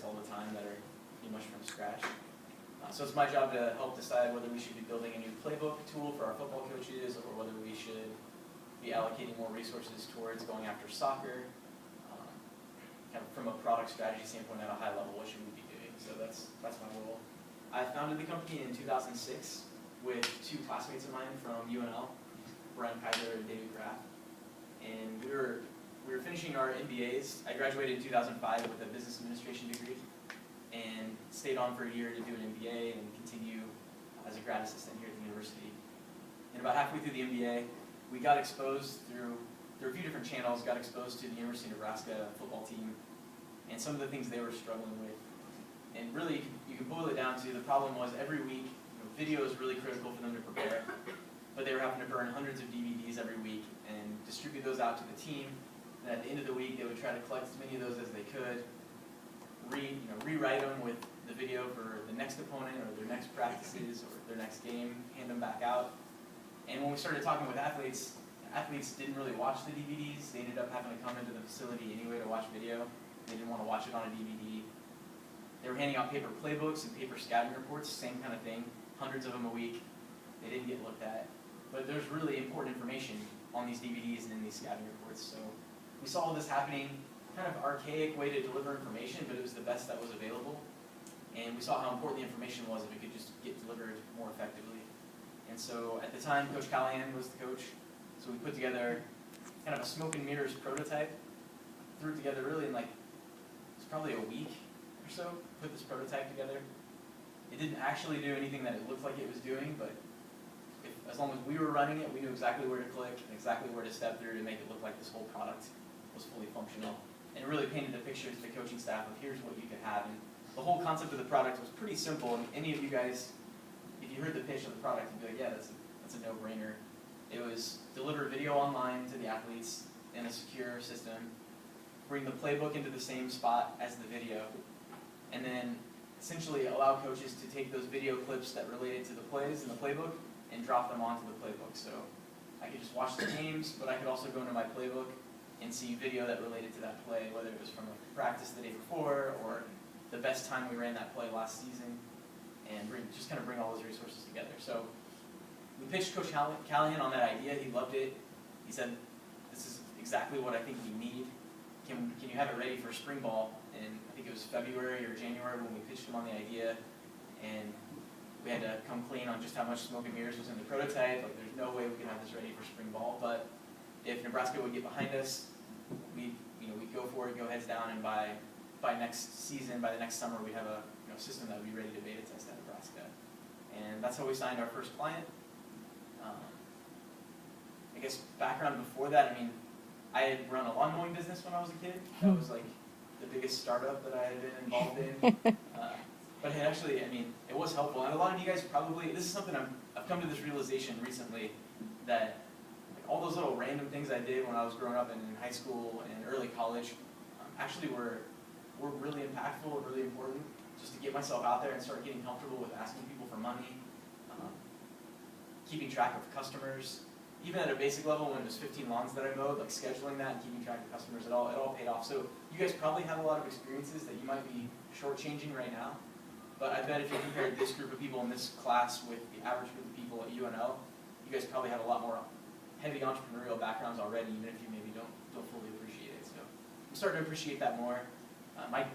all the time that are pretty much from scratch. So it's my job to help decide whether we should be building a new playbook tool for our football coaches, or whether we should be allocating more resources towards going after soccer. Kind of from a product strategy standpoint at a high level, what should we be doing? So that's my role. I founded the company in 2006 with two classmates of mine from UNL, Brian Kaiser and David Graff. And we were finishing our MBAs. I graduated in 2005 with a business administration degree and stayed on for a year to do an MBA and continue as a grad assistant here at the university. And about halfway through the MBA, we got exposed through a few different channels, got exposed to the University of Nebraska football team and some of the things they were struggling with. And really, you can boil it down to the problem was every week, video is really critical for them to prepare, but they were having to burn hundreds of DVDs every week and distribute those out to the team. And at the end of the week, they would try to collect as many of those as they could, rewrite them with the video for the next opponent or their next practices or their next game, hand them back out. And when we started talking with athletes didn't really watch the DVDs. They ended up having to come into the facility anyway to watch video. They didn't want to watch it on a DVD. They were handing out paper playbooks and paper scouting reports, same kind of thing, hundreds of them a week. They didn't get looked at. But there's really important information on these DVDs and in these scouting reports. So we saw all this happening, kind of archaic way to deliver information, but it was the best that was available. And we saw how important the information was if it could just get delivered more effectively. And so at the time, Coach Callahan was the coach. So we put together kind of a smoke and mirrors prototype, threw it together really in it's probably a week or so, put this prototype together. It didn't actually do anything that it looked like it was doing, but as long as we were running it, we knew exactly where to click and exactly where to step through to make it look like this whole product was fully functional. And it really painted the picture to the coaching staff of here's what you could have. And the whole concept of the product was pretty simple. And any of you guys, if you heard the pitch of the product, you'd be like, yeah, that's a no-brainer. It was deliver video online to the athletes in a secure system, bring the playbook into the same spot as the video, and then essentially allow coaches to take those video clips that related to the plays in the playbook and drop them onto the playbook. So I could just watch the games, but I could also go into my playbook and see video that related to that play, whether it was from a practice the day before or the best time we ran that play last season, and just kind of bring all those resources together. So we pitched Coach Callahan on that idea. He loved it. He said, this is exactly what I think we need. Can you have it ready for spring ball? And I think it was February or January when we pitched him on the idea. And we had to come clean on just how much smoke and mirrors was in the prototype. Like, there's no way we can have this ready for spring ball. But if Nebraska would get behind us, we'd go for it, go heads down, and by next season, by the next summer, we'd have a system that would be ready to beta test at Nebraska. And that's how we signed our first client. I guess background before that, I mean, I had run a lawn mowing business when I was a kid. That was like the biggest startup that I had been involved in. But it actually, I mean, it was helpful. And a lot of you guys probably, this is something I've come to this realization recently, that all those little random things I did when I was growing up and in high school and early college actually were really impactful and really important, just to get myself out there and start getting comfortable with asking people for money, keeping track of customers. Even at a basic level, when it was 15 lawns that I mowed, like scheduling that and keeping track of customers, it all paid off. So you guys probably have a lot of experiences that you might be shortchanging right now. But I bet if you compared this group of people in this class with the average group of people at UNL, you guys probably have a lot more heavy entrepreneurial backgrounds already, even if you maybe don't fully appreciate it. So I'm starting to appreciate that more. My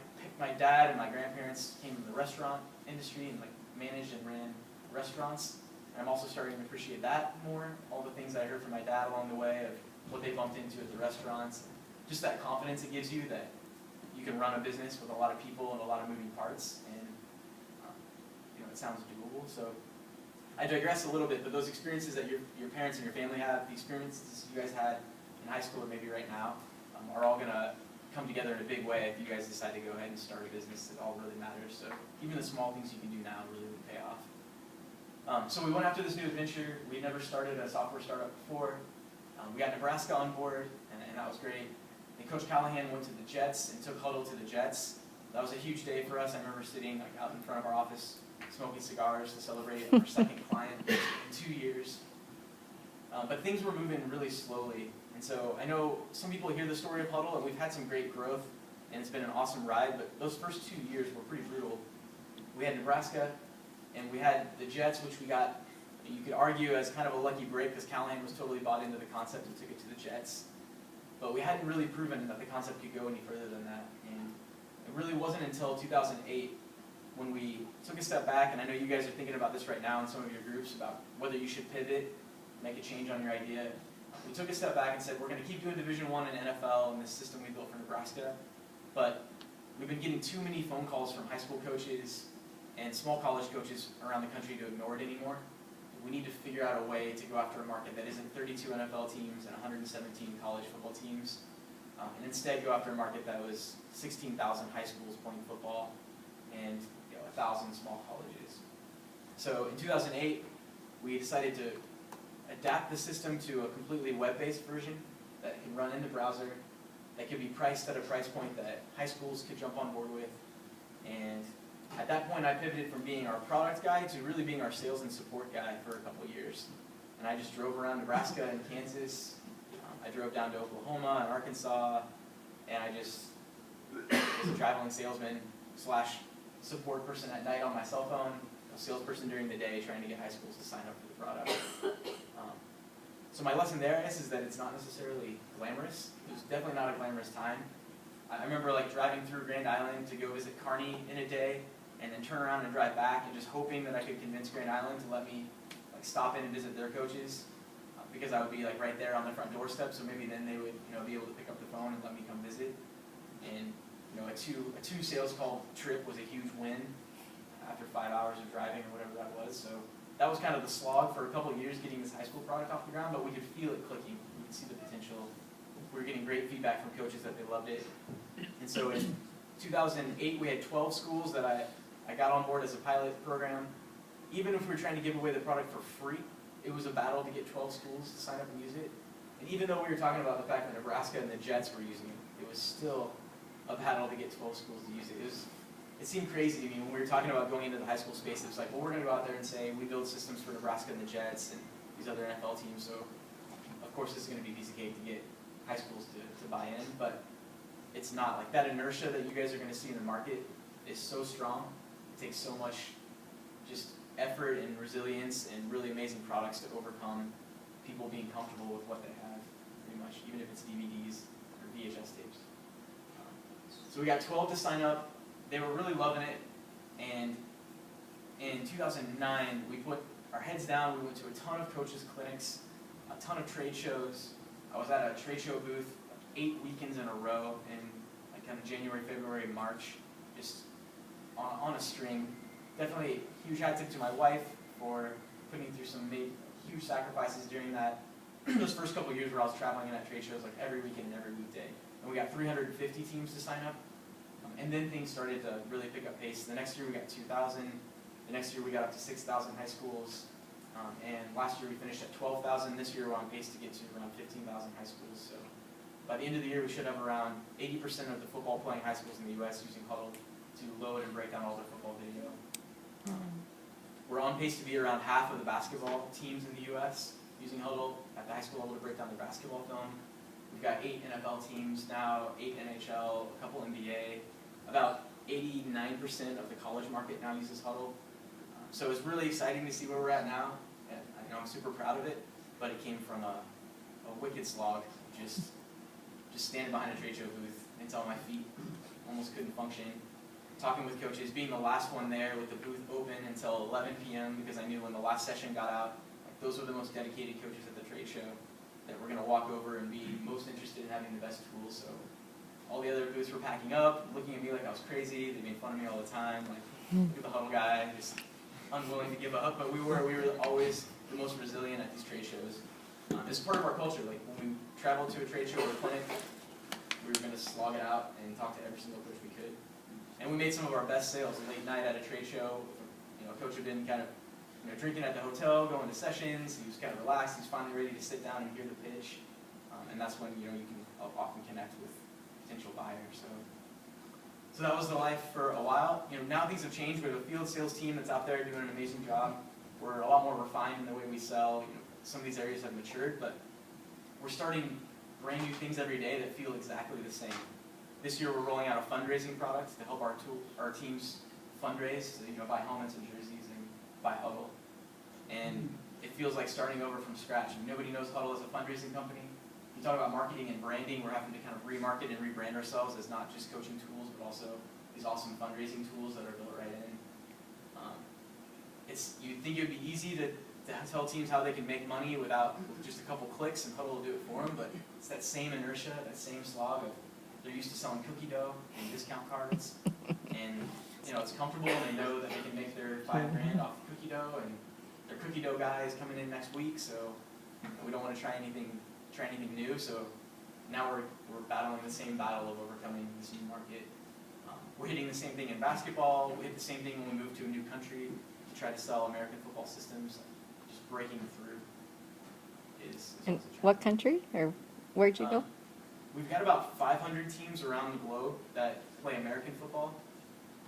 dad and my grandparents came from the restaurant industry and managed and ran restaurants. And I'm also starting to appreciate that more, all the things I heard from my dad along the way of what they bumped into at the restaurants. Just that confidence it gives you that you can run a business with a lot of people and a lot of moving parts, and it sounds doable. So I digress a little bit, but those experiences that your parents and your family have, the experiences you guys had in high school or maybe right now, are all going to come together in a big way if you guys decide to go ahead and start a business. It all really matters. So even the small things you can do now really would pay off. So we went after this new adventure. We never started a software startup before. We got Nebraska on board, and that was great. And Coach Callahan went to the Jets and took Hudl to the Jets. That was a huge day for us. I remember sitting out in front of our office smoking cigars to celebrate our second client in 2 years. But things were moving really slowly. And so I know some people hear the story of Hudl, and we've had some great growth and it's been an awesome ride, but those first 2 years were pretty brutal. We had Nebraska, and we had the Jets, which we got, you could argue, as kind of a lucky break because Callahan was totally bought into the concept and took it to the Jets. But we hadn't really proven that the concept could go any further than that. And it really wasn't until 2008 when we took a step back, and I know you guys are thinking about this right now in some of your groups about whether you should pivot, make a change on your idea. We took a step back and said, we're going to keep doing Division I and NFL and this system we built for Nebraska, but we've been getting too many phone calls from high school coaches and small college coaches around the country to ignore it anymore. We need to figure out a way to go after a market that isn't 32 NFL teams and 117 college football teams, and instead go after a market that was 16,000 high schools playing football and 1,000 small colleges. So in 2008, we decided to adapt the system to a completely web-based version that can run in the browser, that could be priced at a price point that high schools could jump on board with. And at that point, I pivoted from being our product guy to really being our sales and support guy for a couple of years. And I just drove around Nebraska and Kansas. I drove down to Oklahoma and Arkansas, and I just was a traveling salesman slash support person at night on my cell phone, a salesperson during the day trying to get high schools to sign up for the product. So my lesson there is that it's not necessarily glamorous. It was definitely not a glamorous time. I remember like driving through Grand Island to go visit Kearney in a day, and then turn around and drive back, and just hoping that I could convince Grand Island to let me like stop in and visit their coaches, because I would be like right there on the front doorstep. So maybe then they would be able to pick up the phone and let me come visit. And a two sales call trip was a huge win after 5 hours of driving or whatever that was. So that was kind of the slog for a couple of years getting this high school product off the ground, but we could feel it clicking. We could see the potential. We were getting great feedback from coaches that they loved it. And so in 2008, we had 12 schools that I got on board as a pilot program. Even if we were trying to give away the product for free, it was a battle to get 12 schools to sign up and use it. And even though we were talking about the fact that Nebraska and the Jets were using it, it was still a battle to get 12 schools to use it. It seemed crazy to me when we were talking about going into the high school space. It was like, well, we're going to go out there and say we build systems for Nebraska and the Jets and these other NFL teams. So of course it's going to be a piece of cake to get high schools to buy in, but it's not. Like that inertia that you guys are going to see in the market is so strong. It takes so much just effort and resilience and really amazing products to overcome people being comfortable with what they have, pretty much, even if it's DVDs or VHS tapes. So we got 12 to sign up. They were really loving it, and in 2009, we put our heads down. We went to a ton of coaches' clinics, a ton of trade shows. I was at a trade show booth 8 weekends in a row in like kind of January, February, March, just on a string. Definitely a huge hat tip to my wife for putting through some huge sacrifices during those first couple of years where I was traveling in at trade shows like every weekend and every weekday. And we got 350 teams to sign up. And then things started to really pick up pace. The next year we got 2,000. The next year we got up to 6,000 high schools. And last year we finished at 12,000. This year we're on pace to get to around 15,000 high schools. So by the end of the year we should have around 80% of the football playing high schools in the U.S. using Hudl to load and break down all their football video. We're on pace to be around half of the basketball teams in the U.S. using Hudl at the high school level to break down their basketball film. We've got 8 NFL teams now, 8 NHL, a couple NBA. About 89% of the college market now uses Hudl. So it's really exciting to see where we're at now. And I'm super proud of it, but it came from a wicked slog. Just standing behind a trade show booth until my feet almost couldn't function. Talking with coaches, being the last one there with the booth open until 11 p.m. because I knew when the last session got out, like, those were the most dedicated coaches at the trade show that were going to walk over and be most interested in having the best tools. So all the other booths were packing up, looking at me like I was crazy. They made fun of me all the time, like, look at the Hudl guy, just unwilling to give up. But we were always the most resilient at these trade shows. It's part of our culture. Like when we traveled to a trade show or a clinic, we were going to slog it out and talk to every single coach we could. And we made some of our best sales late night at a trade show. A coach had been kind of drinking at the hotel, going to sessions. He was kind of relaxed. He's finally ready to sit down and hear the pitch. And that's when you can often connect with potential buyers. So that was the life for a while. Now things have changed. We have a field sales team that's out there doing an amazing job. We're a lot more refined in the way we sell. Some of these areas have matured, but we're starting brand new things every day that feel exactly the same. This year we're rolling out a fundraising product to help our teams fundraise, so, buy helmets and jerseys and buy Hudl. And it feels like starting over from scratch. Nobody knows Hudl as a fundraising company. You talk about marketing and branding, we're having to kind of remarket and rebrand ourselves as not just coaching tools, but also these awesome fundraising tools that are built right in. You'd think it would be easy to tell teams how they can make money with just a couple clicks, and Hudl will do it for them, but it's that same inertia, that same slog of they're used to selling cookie dough and discount cards, and it's comfortable, and they know that they can make their $5,000 off the cookie dough, and their cookie dough guy is coming in next week, so we don't want to try anything new. So now we're battling the same battle of overcoming this new market. We're hitting the same thing in basketball. We hit the same thing when we moved to a new country to try to sell American football systems. Just breaking through is and what country, or where'd you go? We've got about 500 teams around the globe that play American football.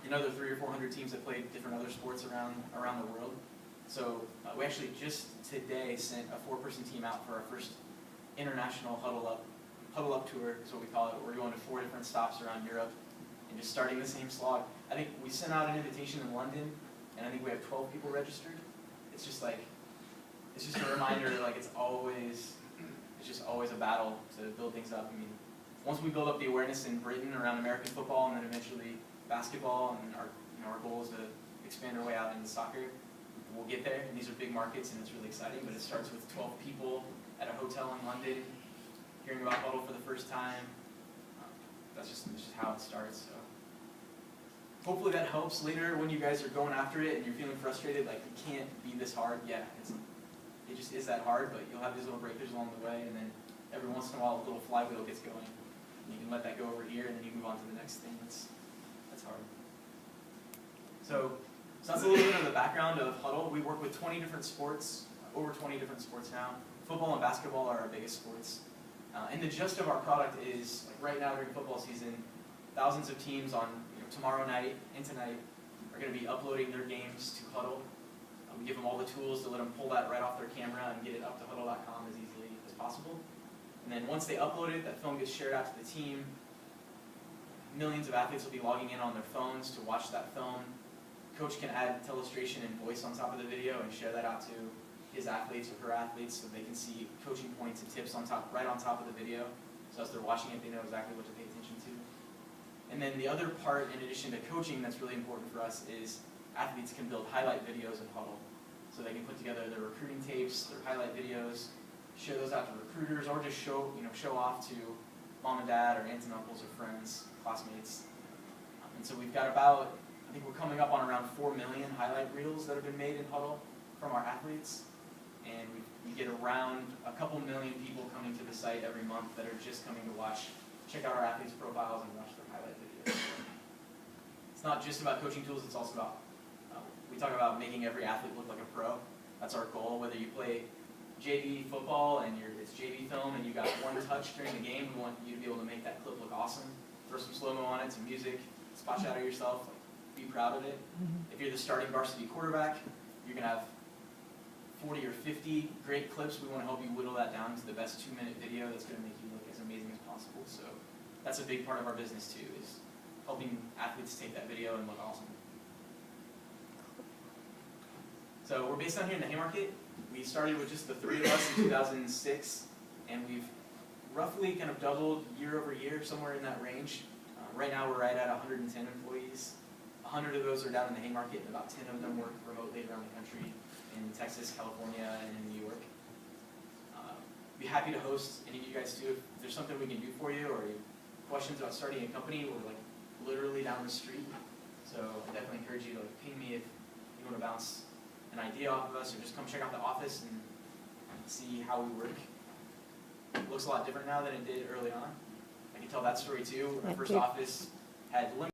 Another 300 or 400 teams that play different other sports around the world. So we actually just today sent a 4-person team out for our first international Hudl Up tour is what we call it. We're going to 4 different stops around Europe and just starting the same slog. I think we sent out an invitation in London, and I think we have 12 people registered. It's just a reminder, like it's just always a battle to build things up. I mean, once we build up the awareness in Britain around American football, and then eventually basketball, and our goal is to expand our way out into soccer, we'll get there. And these are big markets, and it's really exciting. But it starts with 12 people at a hotel in London, hearing about Hudl for the first time. That's just how it starts. So hopefully that helps later when you guys are going after it and you're feeling frustrated, like it can't be this hard. Yeah, it just is that hard, but you'll have these little breakthroughs along the way, and then every once in a while a little flywheel gets going. And you can let that go over here, and then you move on to the next thing. That's hard. So that's a little bit of the background of Hudl. We work with 20 different sports, over 20 different sports now. Football and basketball are our biggest sports. And the gist of our product is, like right now during football season, thousands of teams on tomorrow night and tonight are going to be uploading their games to Hudl. We give them all the tools to let them pull that right off their camera and get it up to hudl.com as easily as possible. And then once they upload it, that film gets shared out to the team. Millions of athletes will be logging in on their phones to watch that film. Coach can add illustration and voice on top of the video and share that out to his athletes or her athletes so they can see coaching points and tips right on top of the video. So as they're watching it, they know exactly what to pay attention to. And then the other part, in addition to coaching, that's really important for us is athletes can build highlight videos in Hudl. So they can put together their recruiting tapes, their highlight videos, share those out to recruiters, or just show off to mom and dad or aunts and uncles or friends, classmates. And so we've got about, I think we're coming up on around 4 million highlight reels that have been made in Hudl from our athletes. And we get around a couple million people coming to the site every month that are just coming to check out our athletes' profiles and watch their highlight videos. It's not just about coaching tools, it's also about, we talk about making every athlete look like a pro. That's our goal. Whether you play JV football and it's JV film and you got one touch during the game, we want you to be able to make that clip look awesome. Throw some slow-mo on it, some music, spot shadow yourself, be proud of it. If you're the starting varsity quarterback, you're going to have 40 or 50 great clips. We want to help you whittle that down to the best 2-minute video that's going to make you look as amazing as possible. So that's a big part of our business too, is helping athletes take that video and look awesome. So we're based down here in the Haymarket. We started with just the 3 of us in 2006, and we've roughly kind of doubled year over year, somewhere in that range. Right now we're right at 110 employees. 100 of those are down in the Haymarket, and about 10 of them work remotely around the country in Texas, California, and in New York. Be happy to host any of you guys too. If there's something we can do for you, or you have questions about starting a company, we're like literally down the street. So I definitely encourage you to ping me if you want to bounce an idea off of us, or just come check out the office and see how we work. It looks a lot different now than it did early on. I can tell that story too. Our first office had limited